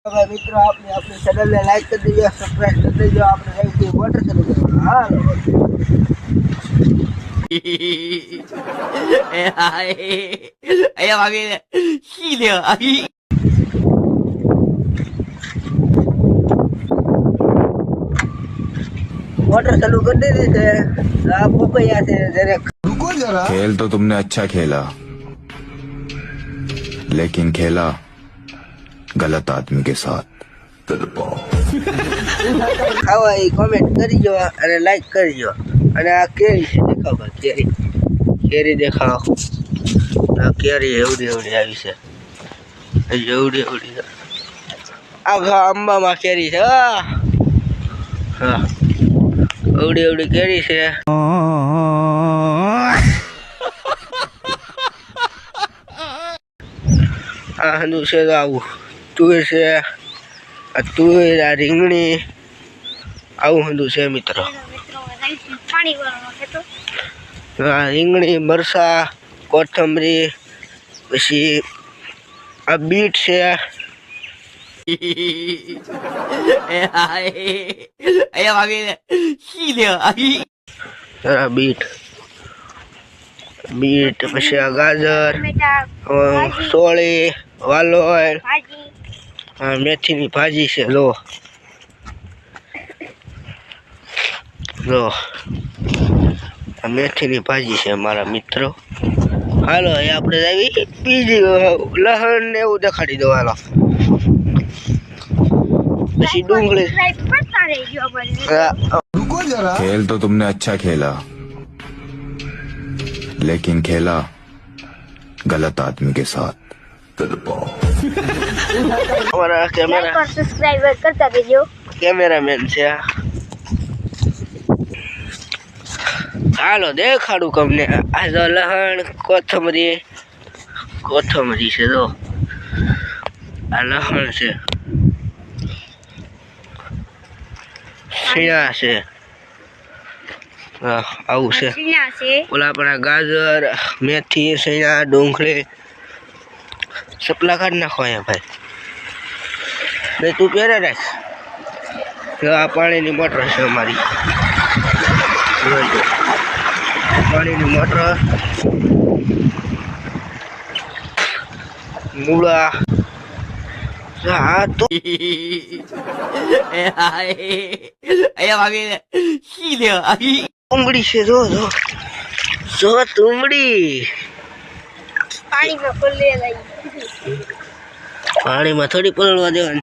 भाई मित्रों आपने अपनी चैनल ने लाइक कर दीजिए, सब्सक्राइब कर दीजिए। आपने लाइक की वाटर चलो हां哎呀妈逼的，细的啊！वाटर चालू कर दीजिए थे आपको कोई ऐसे जरा रुको जरा। खेल तो तुमने अच्छा खेला, लेकिन खेला गलत आदमी के साथ। खावा ई कमेंट करજો અને લાઈક કરજો અને આ કેરી છે દેખાવ ભાઈ કેરી દેખાવ આ કેરી એવડી એવડી આવી છે એવડી એવડી આ આંબામાં કેરી છે હા એવડી એવડી કેરી છે આ હંદુ છે તો આવું તુવેર છે આ તુવેર આ રીંગણી આવું હંદુ છે મિત્રો આ રીંગણી મરસા કોથમરી પછી આ બીટ છે哎呀妈逼的，细的啊！ આ બીટ બીટ પછી આ ગાજર સોળી વાલોળ આ મેથીની ભાજી છે લો લો આ મેથીની ભાજી છે મારા મિત્રો હાલો એ આપણે આવી બીજી લસણ ને એવું દેખાડી દો હાલો પછી ડુંગળી रुको जरा। खेल तो तुमने अच्छा खेला, लेकिन खेला गलत आदमी के साथ। हमारा कैमरा और सब्सक्राइब करता रहियो। कैमरामैन છે હાલો દેખાડું તમને આ જો લહણ કોથમરી છે જો આ લહણ છે શિયા છે આવું છે सीना से ઓલા આપણા ગાજર મેથી શિયા ડુંગળી સપલા કાઢ નાખો અહીંયા ભાઈ બે તું પહેરે રાખ જો આ પાણીની મોટર છે અમારી જોજો પાણીની મોટર મૂળા હા તો 哎呀妈逼的，细的啊！ તુંબડી છે જો જો જો તુંબડી पानी में खोल ले लाई। પાણીમાં થોડી પલળવા દેવાની